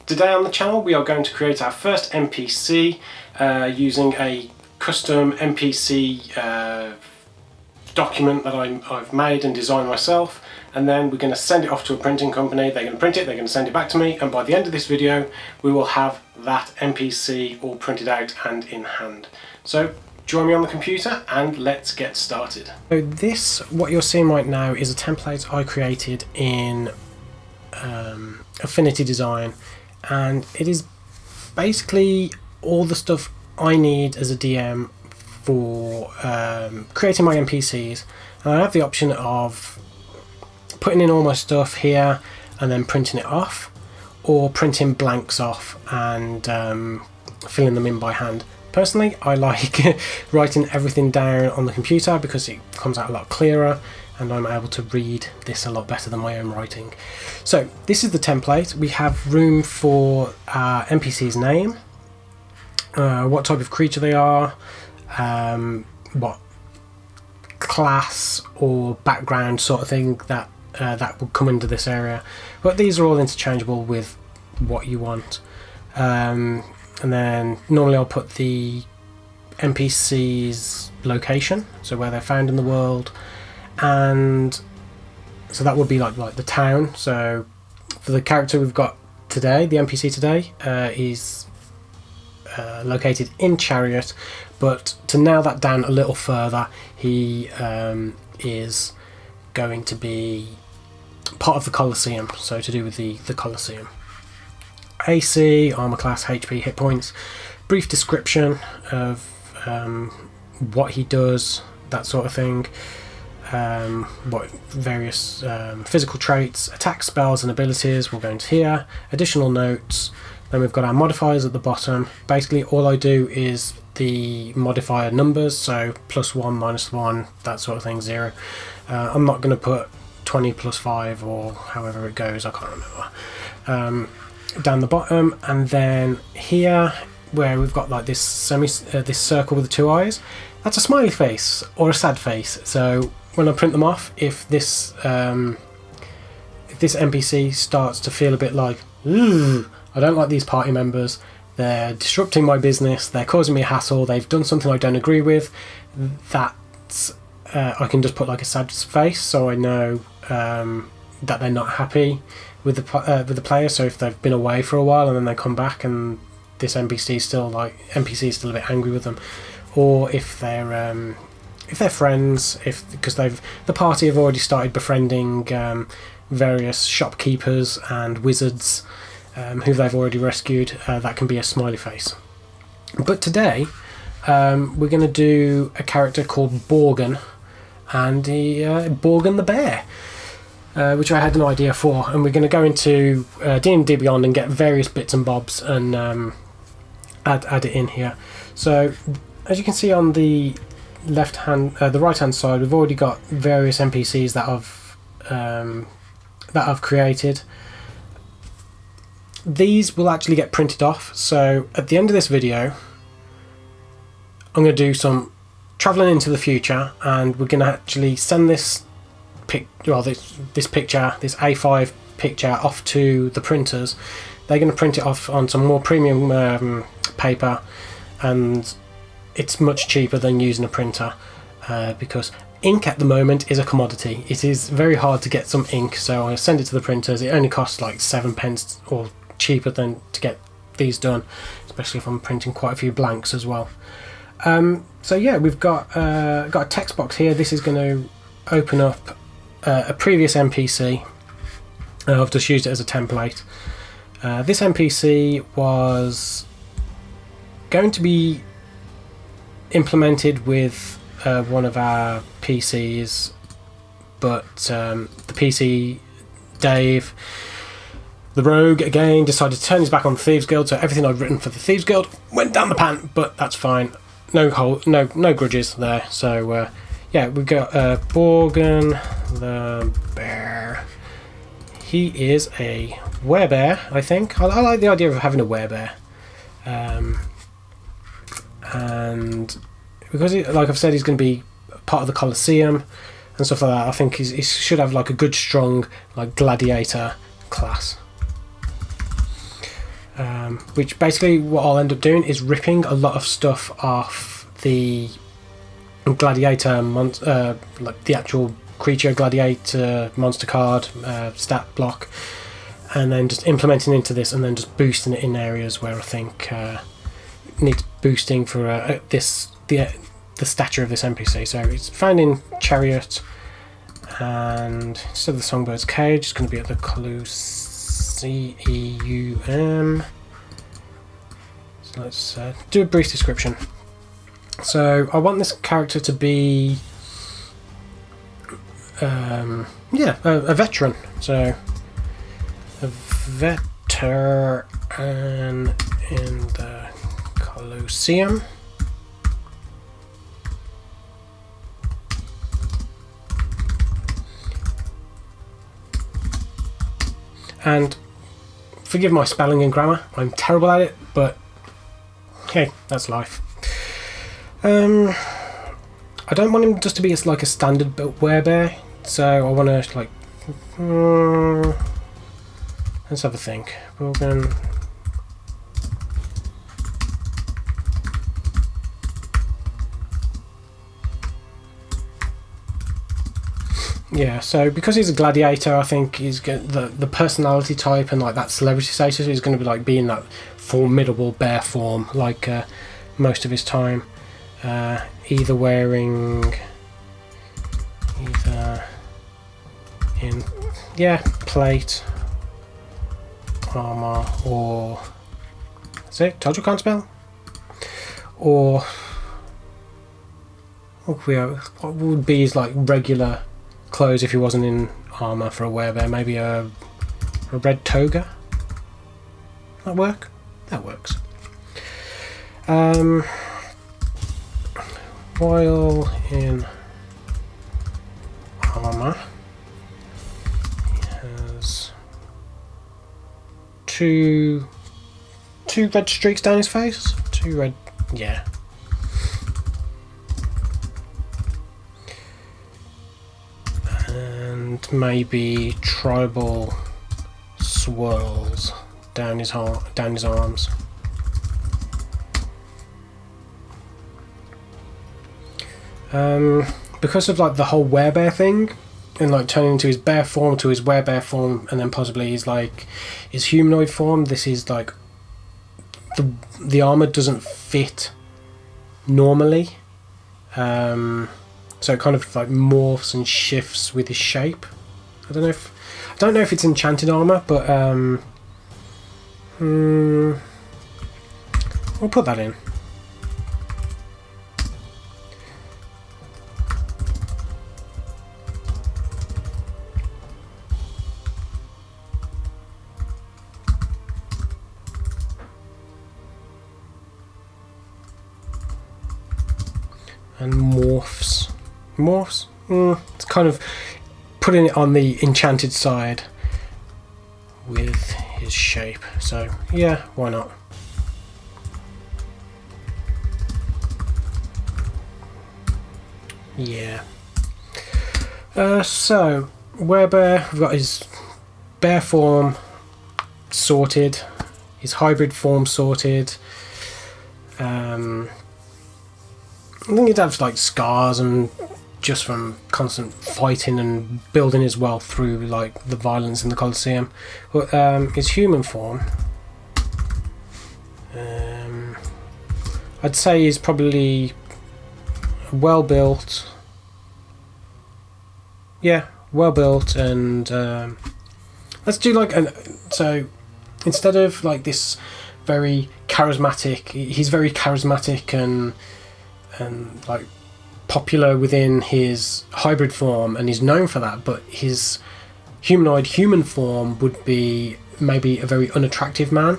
Today on the channel we are going to create our first NPC using a custom NPC document that I've made and designed myself, and then we're going to send it off to a printing company. They're going to print it, they're going to send it back to me, and by the end of this video we will have that NPC all printed out and in hand. So join me on the computer and let's get started. So this, what you're seeing right now, is a template I created in Affinity Design, and it is basically all the stuff I need as a DM for creating my NPCs. And I have the option of putting in all my stuff here and then printing it off, or printing blanks off and filling them in by hand. Personally, I like writing everything down on the computer because it comes out a lot clearer and I'm able to read this a lot better than my own writing. So this is the template. We have room for our NPC's name, what type of creature they are, what class or background sort of thing that that would come into this area. But these are all interchangeable with what you want. And then normally I'll put the NPC's location, so where they're found in the world, and so that would be like the town. So for the character we've got today, the NPC today is located in Chariot, but to nail that down a little further, he is going to be part of the Colosseum, so to do with the Colosseum. AC, armor class, HP, hit points, brief description of what he does, that sort of thing, what various physical traits, attack, spells and abilities will go into here, additional notes. Then we've got our modifiers at the bottom. Basically all I do is the modifier numbers, so +1, -1, that sort of thing, 0. I'm not going to put 20 +5 or however it goes, I can't remember. Down the bottom, and then here where we've got like this this circle with the 2 eyes, that's a smiley face or a sad face. So when I print them off, if this NPC starts to feel a bit like, ooh, I don't like these party members, they're disrupting my business, they're causing me a hassle, they've done something I don't agree with, that's I can just put like a sad face, so I know that they're not happy with the player. So if they've been away for a while and then they come back and this NPC is still a bit angry with them, or if they're friends, because the party have already started befriending various shopkeepers and wizards who they've already rescued, that can be a smiley face. But today we're going to do a character called Borgen, and Borgen the bear, which I had an idea for, and we're going to go into D&D Beyond and get various bits and bobs and add it in here. So as you can see on the the right hand side, we've already got various NPCs that I've created. These will actually get printed off, so at the end of this video I'm going to do some travelling into the future, and we're going to actually send this picture, this A5 picture, off to the printers. They're going to print it off on some more premium paper, and it's much cheaper than using a printer because ink at the moment is a commodity. It is very hard to get some ink, so I send it to the printers. It only costs like 7p or cheaper than to get these done, especially if I'm printing quite a few blanks as well. So yeah, we've got a text box here. This is going to open up a previous NPC. I've just used it as a template. This NPC was going to be implemented with one of our PCs, but the PC, Dave, the rogue, again decided to turn his back on the Thieves Guild, so everything I'd written for the Thieves Guild went down the pan, but that's fine. No grudges there. So yeah, we've got Borgen the bear. He is a werebear, I think. I like the idea of having a werebear. And because, like I've said, he's going to be part of the Colosseum and stuff like that, I think he should have like a good, strong, like gladiator class. which basically what I'll end up doing is ripping a lot of stuff off the gladiator like the actual creature gladiator monster card stat block, and then just implementing into this and then just boosting it in areas where I think needs boosting for the stature of this NPC. So it's finding Chariot, and instead of the Songbird's Cage, it's going to be at the Colosseum. So let's do a brief description. So I want this character to be a veteran. So a veteran in the Colosseum. And forgive my spelling and grammar, I'm terrible at it, but hey, that's life. I don't want him just to be like a standard built werebear, so I want to like let's have a think. Borgen. Yeah, so because he's a gladiator, I think he's the personality type and like that celebrity status is going to be like being that formidable bear form, like most of his time, either in plate, armor, or that's it. Told you I can't spell. Or what would be his like regular clothes if he wasn't in armor for a werebear? Maybe a red toga. That work? That works. While in armor, he has two red streaks down his face. Two red, yeah. And maybe tribal swirls down his arms. Because of like the whole werebear thing, and like turning into his bear form to his werebear form, and then possibly his humanoid form. This is like the armor doesn't fit normally, so it kind of like morphs and shifts with his shape. I don't know if it's enchanted armor, but we'll put that in. And morphs. It's kind of putting it on the enchanted side with his shape. So yeah, why not? Yeah. So werebear, we've got his bear form sorted, his hybrid form sorted. I think he'd have like scars and just from constant fighting and building his wealth through like the violence in the Colosseum. But his human form, I'd say he's probably well built. Yeah, well built, and let's do like so instead of like this very charismatic, he's very charismatic and like popular within his hybrid form, and he's known for that, but his humanoid human form would be maybe a very unattractive man,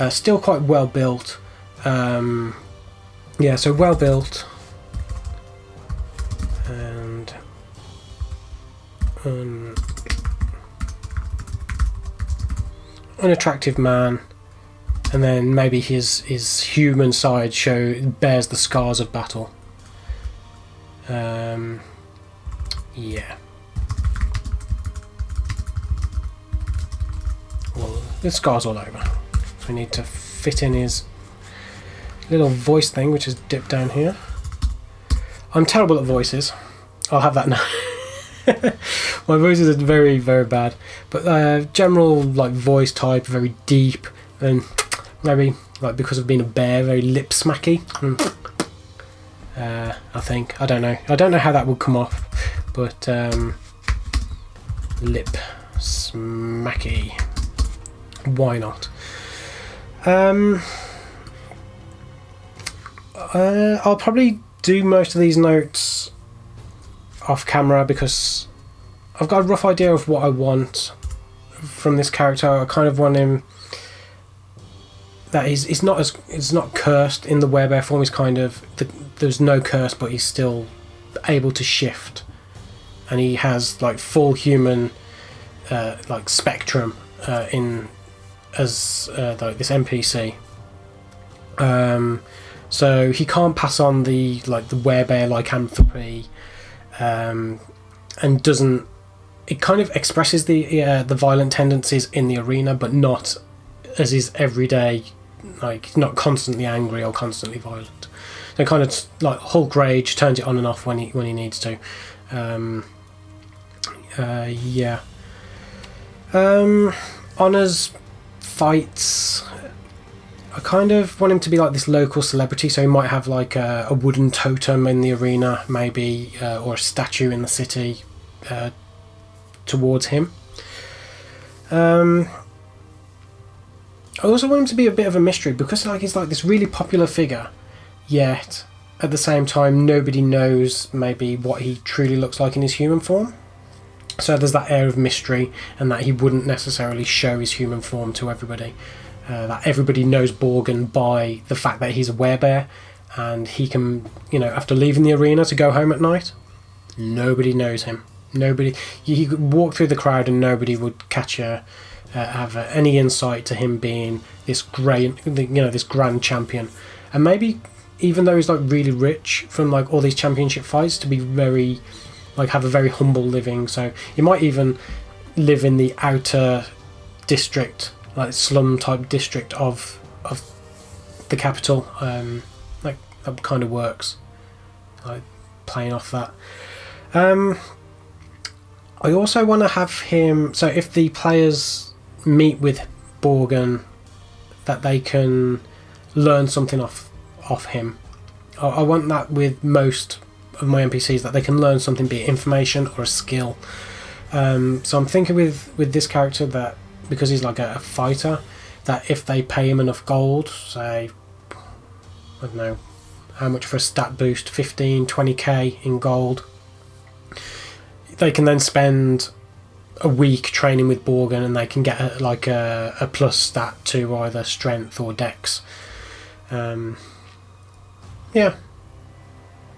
still quite well built. Yeah, so well built and unattractive man, and then maybe his human side bears the scars of battle. Yeah. Well, there's scars all over. So we need to fit in his little voice thing, which is dipped down here. I'm terrible at voices. I'll have that now. My voices are very, very bad. But general like voice type, very deep, and maybe like because of being a bear, very lip smacky. I think. I don't know. I don't know how that would come off, but lip smacky. Why not? I'll probably do most of these notes off camera because I've got a rough idea of what I want from this character. I kind of want him that he's not cursed in the werebear form. He's kind of there's no curse, but he's still able to shift, and he has like full human like spectrum in as like this NPC. So he can't pass on the werebear lycanthropy, and doesn't. It kind of expresses the violent tendencies in the arena, but not as his everyday. Like not constantly angry or constantly violent. So kind of like Hulk rage, turns it on and off when he needs to. Yeah. Honors fights. I kind of want him to be like this local celebrity, so he might have like a wooden totem in the arena, maybe, or a statue in the city towards him. I also want him to be a bit of a mystery because like he's like this really popular figure, yet at the same time nobody knows maybe what he truly looks like in his human form. So there's that air of mystery, and that he wouldn't necessarily show his human form to everybody. That everybody knows Borgen by the fact that he's a werebear, and he can, after leaving the arena to go home at night, nobody knows him. Nobody. He could walk through the crowd and nobody would have any insight to him being this great, this grand champion. And maybe even though he's like really rich from like all these championship fights, to be very have a very humble living. So he might even live in the outer district, like slum type district of the capital. Like that kind of works, like playing off that. I also want to have him, so if the players meet with Borgen, that they can learn something off him. I want that with most of my NPCs, that they can learn something, be it information or a skill. So I'm thinking with this character that because he's like a fighter, that if they pay him enough gold, say, I don't know how much for a stat boost, 15, 20k in gold, they can then spend a week training with Borgen and they can get a plus stat to either strength or dex. Yeah,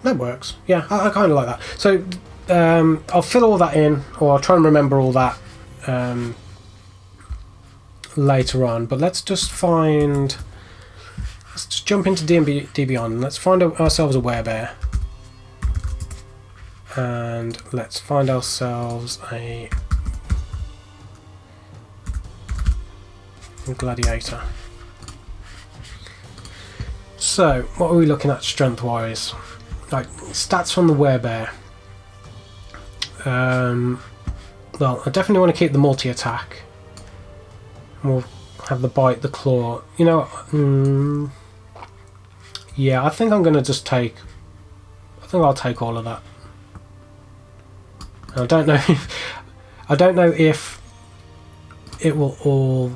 that works. Yeah, I kind of like that. So I'll fill all that in, or I'll try and remember all that later on. But let's just jump into D&D Beyond. Let's find ourselves a werebear. And let's find ourselves a gladiator. So, what are we looking at strength-wise? Like, stats from the werebear. Well, I definitely want to keep the multi-attack. We'll have the bite, the claw. Yeah, I think I'm going to just take... I think I'll take all of that. I don't know if it will all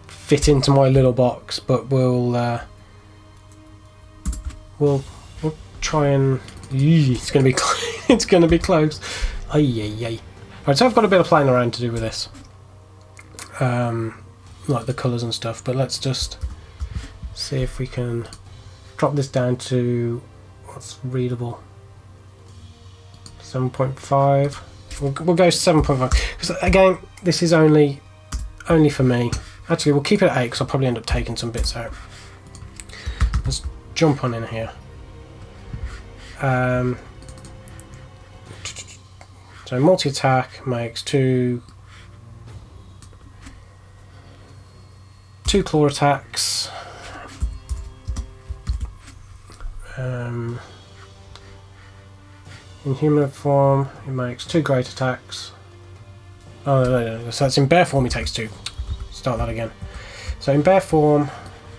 fit into my little box, but we'll try and. It's gonna be it's gonna be close. Ay. Right, so I've got a bit of playing around to do with this, like the colours and stuff. But let's just see if we can drop this down to what's readable. 7.5. We'll go 7.5 because again, this is only for me. Actually, we'll keep it at 8 because I'll probably end up taking some bits out. Let's jump on in here. So multi-attack makes 2. 2 claw attacks. In human form, he makes 2 great attacks. Oh, no. So that's in bear form, he takes 2. Start that again. So in bear form,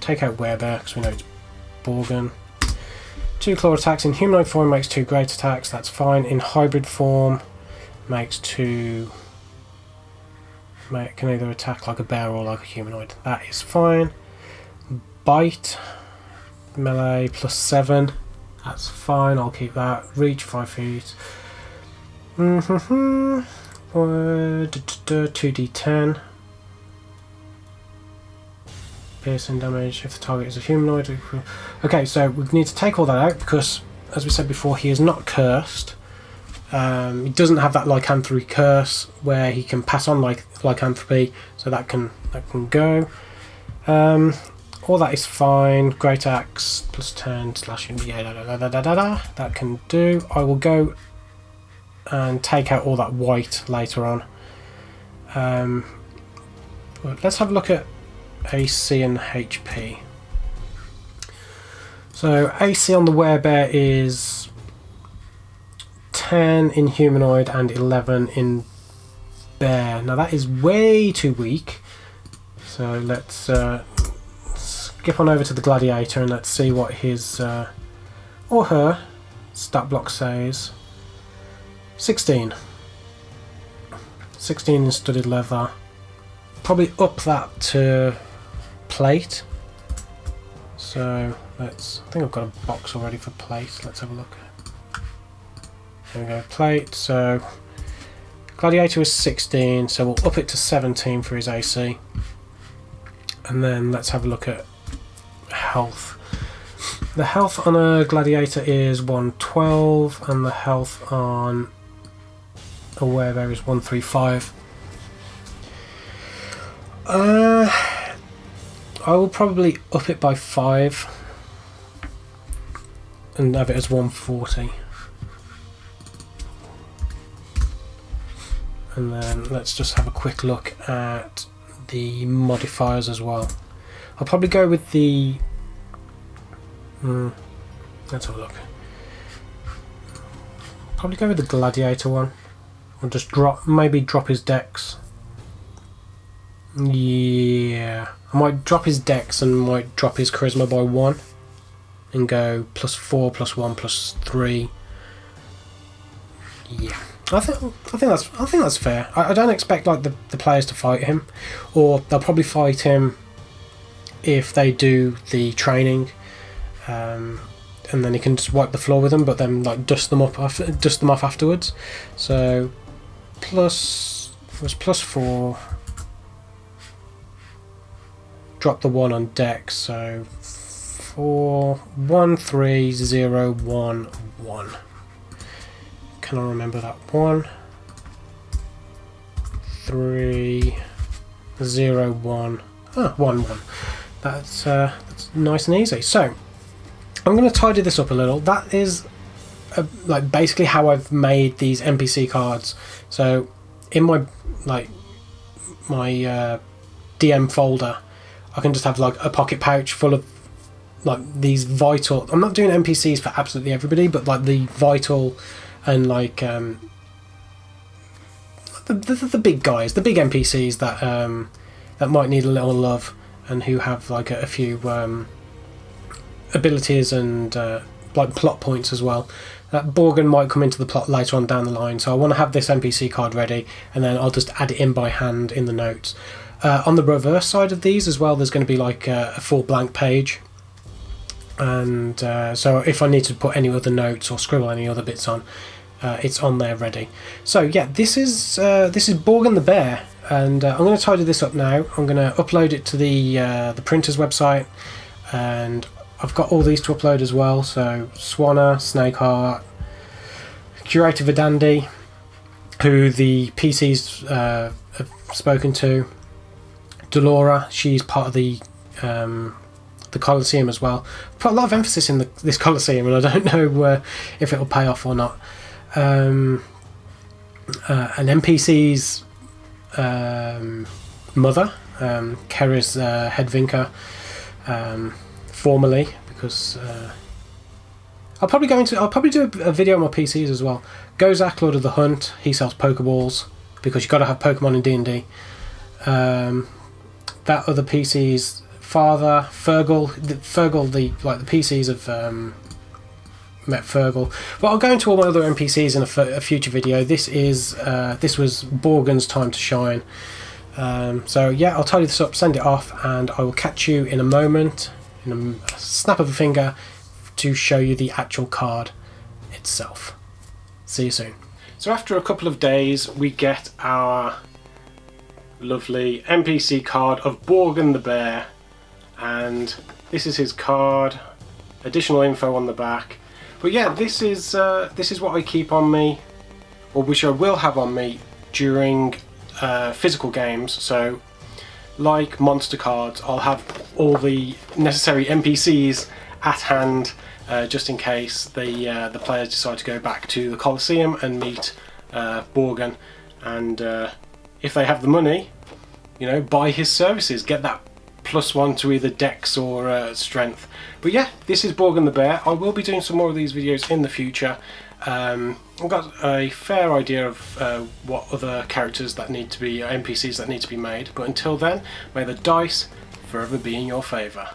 take out werebear because we know it's Borgen. 2 claw attacks. In humanoid form, makes 2 great attacks. That's fine. In hybrid form, makes 2. Can either attack like a bear or like a humanoid. That is fine. Bite, melee +7. That's fine. I'll keep that. Reach 5 feet. 2d10. Piercing damage if the target is a humanoid. Okay, so we need to take all that out because, as we said before, he is not cursed. He doesn't have that lycanthropy curse where he can pass on lycanthropy, so that can go. All that is fine. Great axe +10 slashing. That can do. I will go and take out all that white later on. But let's have a look at AC and HP. So AC on the werebear is 10 in humanoid and 11 in bear. Now that is way too weak. So let's skip on over to the gladiator and let's see what his or her stat block says. 16. 16 in studded leather. Probably up that to plate. So I think I've got a box already for plate. Let's have a look. There we go, plate. So gladiator is 16, so we'll up it to 17 for his AC. And then let's have a look at health. The health on a gladiator is 112 and the health on a werebear is 135. I will probably up it by 5 and have it as 140. And then let's just have a quick look at the modifiers as well. I'll probably go with the let's have a look. Probably go with the gladiator one. Or just maybe drop his dex. Yeah, I might drop his dex and might drop his charisma by 1 and go +4 +1 +3. Yeah, I think that's fair. I don't expect like the players to fight him, or they'll probably fight him if they do the training, and then he can just wipe the floor with them, but then like dust them off afterwards. So was +4. Drop the 1 on deck, so 4 1 3 0 1 1. Can I remember that? 1 3 0 1 1 1. That's nice and easy. So I'm going to tidy this up a little. That is like basically how I've made these NPC cards. So in my DM folder, I can just have like a pocket pouch full of like these vital. I'm not doing NPCs for absolutely everybody, but like the vital and like the big guys, the big NPCs that that might need a little love and who have like a few abilities and like plot points as well. Borgen might come into the plot later on down the line, so I want to have this NPC card ready, and then I'll just add it in by hand in the notes. On the reverse side of these as well, there's going to be like a full blank page, and so if I need to put any other notes or scribble any other bits on, it's on there ready. So yeah, this is Borgen the Bear, and I'm going to tidy this up now. I'm going to upload it to the printer's website, and I've got all these to upload as well. So Swanna, Snakeheart, Curator Vidandi, who the PCs have spoken to. Delora, she's part of the Colosseum as well. Put a lot of emphasis in this Colosseum, and I don't know if it'll pay off or not. An NPC's mother, Kerry's head vinker, formerly, because I'll probably do a video on my PCs as well. Gozak, Lord of the Hunt, he sells Pokeballs because you've got to have Pokemon in D&D. That other PC's father, Fergal, the PCs have met Fergal. But I'll go into all my other NPCs in a future video. This was Borgen's time to shine. So yeah, I'll tidy this up, send it off, and I will catch you in a moment, in a snap of a finger, to show you the actual card itself. See you soon. So after a couple of days, we get our lovely NPC card of Borgen the Bear, and this is his card. Additional info on the back. But yeah, this is what I keep on me, or which I will have on me during physical games. So, like monster cards, I'll have all the necessary NPCs at hand, just in case the players decide to go back to the Colosseum and meet Borgen, and if they have the money, you know, buy his services, get that +1 to either Dex or Strength. But yeah, this is Borgen the Bear. I will be doing some more of these videos in the future. I've got a fair idea of what other characters that need to be, NPCs that need to be made. But until then, may the dice forever be in your favour.